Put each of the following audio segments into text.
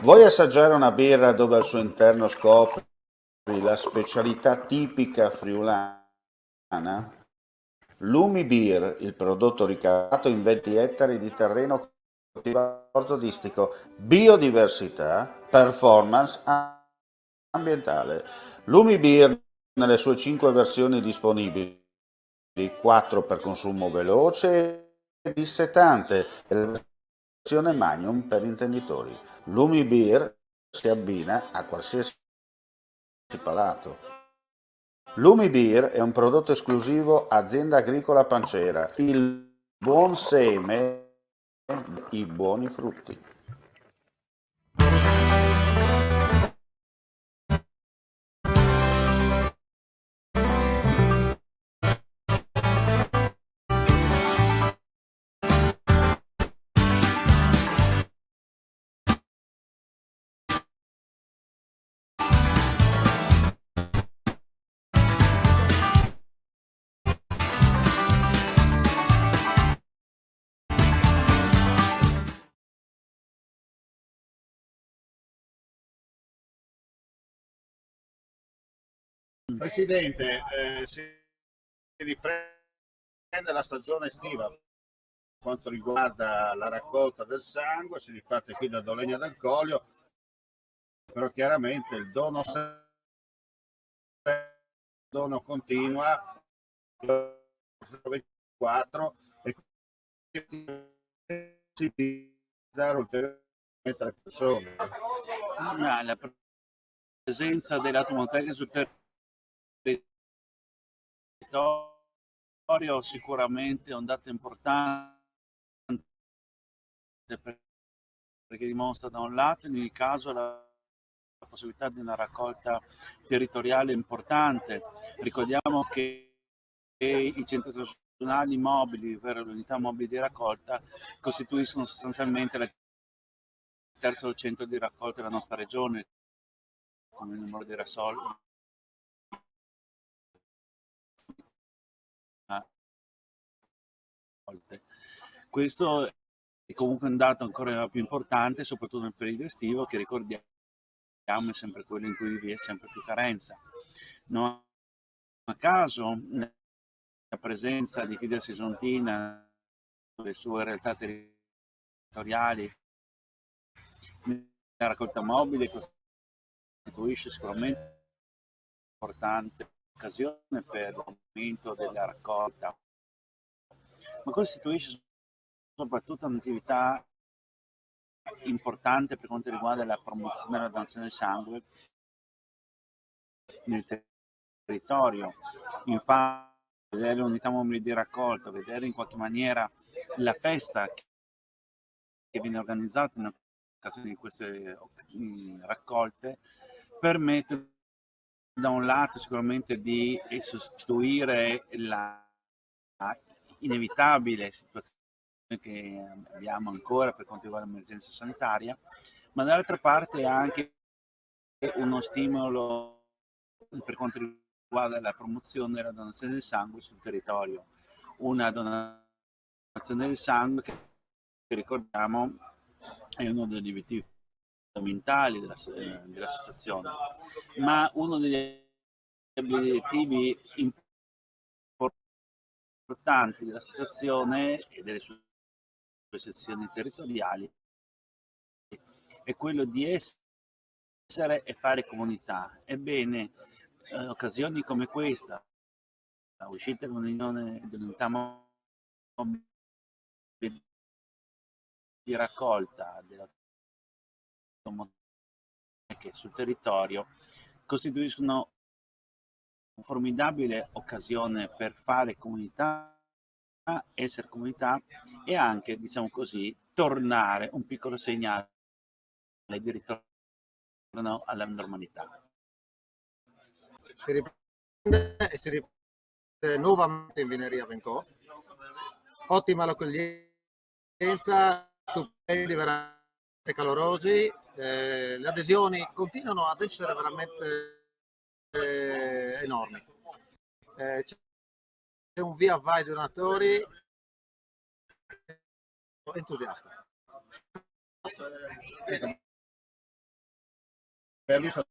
Vuoi assaggiare una birra dove al suo interno scopri la specialità tipica friulana? Lumi Beer, il prodotto ricavato in 20 ettari di terreno coltivato orzodistico, biodiversità, performance ambientale. Lumi Beer nelle sue 5 versioni disponibili, 4 per consumo veloce e dissetante, e la versione Magnum per intenditori. Lumi Beer si abbina a qualsiasi palato. Lumi Beer è un prodotto esclusivo Azienda Agricola Pancera, il buon seme, i buoni frutti. Presidente, si riprende la stagione estiva per quanto riguarda la raccolta del sangue, si riparte qui da Dolegna del Coglio, però chiaramente il dono continua, 24 e si utilizzare ulteriormente le persone. Ma la presenza della Tomoteca sul territorio sicuramente è un dato importante perché dimostra da un lato in ogni caso la possibilità di una raccolta territoriale importante. Ricordiamo che i centri tradizionali mobili, ovvero le unità mobili di raccolta, costituiscono sostanzialmente il terzo centro di raccolta della nostra regione, come il numero di raccolte. Questo è comunque un dato ancora più importante, soprattutto nel periodo estivo, che ricordiamo è sempre quello in cui vi è sempre più carenza. Non a caso la presenza di Fides Isontina, le sue realtà territoriali, la raccolta mobile costituisce sicuramente un'importante occasione per l'aumento della raccolta, ma costituisce soprattutto un'attività importante per quanto riguarda la promozione della donazione del sangue nel territorio. Infatti, vedere le unità mobili di raccolta, vedere in qualche maniera la festa che viene organizzata in occasione di queste raccolte permette da un lato sicuramente di sostituire la inevitabile situazione che abbiamo ancora per quanto riguarda l'emergenza sanitaria, ma dall'altra parte anche uno stimolo per quanto riguarda la promozione della donazione del sangue sul territorio. Una donazione del sangue che ricordiamo è uno degli obiettivi fondamentali dell'associazione, ma uno degli obiettivi importanti dell'associazione e delle sue sezioni territoriali è quello di essere e fare comunità. Ebbene, occasioni come questa, la uscita dell'unità mobile di raccolta della che sul territorio costituiscono una formidabile occasione per fare comunità, essere comunità e anche, diciamo così, tornare un piccolo segnale di ritorno alla normalità. Si riprende e si riprende nuovamente in Vineria Vencò. Ottima l'accoglienza, stupendi, veramente calorosi. Le adesioni continuano ad essere veramente enormi. C'è un via vai donatori entusiasta. abbiamo visto, è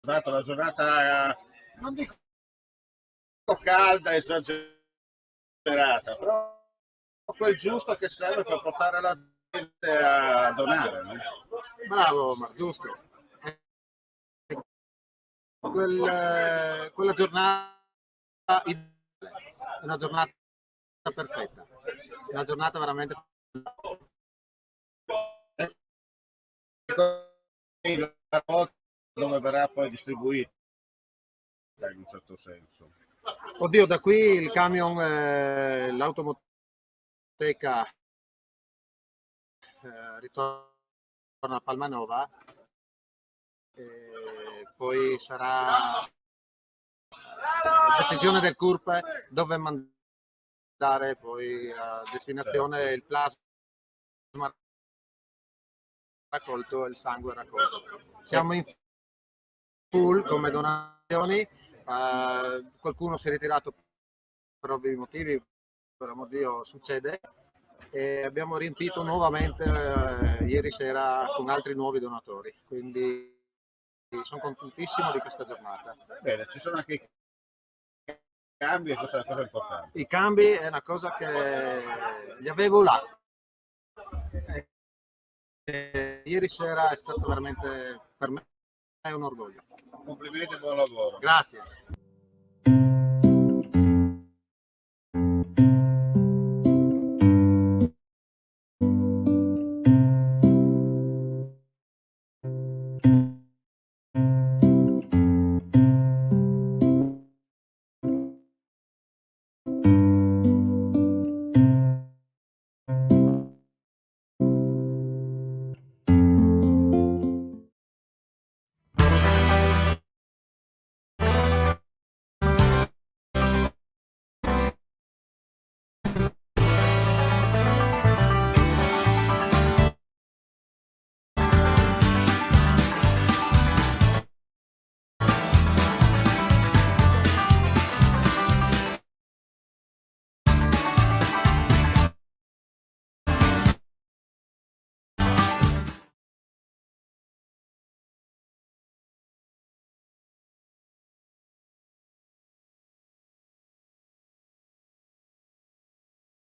stata una giornata, non dico calda, esagerata, però quel giusto che serve per portare la gente a donare, no? Bravo, ma giusto. Quella giornata ideale, una giornata perfetta, una giornata veramente La volta dove verrà poi distribuita in un certo senso. Oddio, da qui il camion, l'automoteca ritorna a Palmanova, e poi sarà decisione del CURP dove mandare poi a destinazione il plasma raccolto e il sangue raccolto. Siamo in full come donazioni, qualcuno si è ritirato per ovvi motivi, per amor di Dio succede, e abbiamo riempito nuovamente ieri sera con altri nuovi donatori, quindi sono contentissimo di questa giornata. Bene, ci sono anche i cambi e questa è la cosa importante. I cambi è una cosa che li avevo là. Ieri sera è stato veramente per me un orgoglio. Complimenti e buon lavoro. Grazie.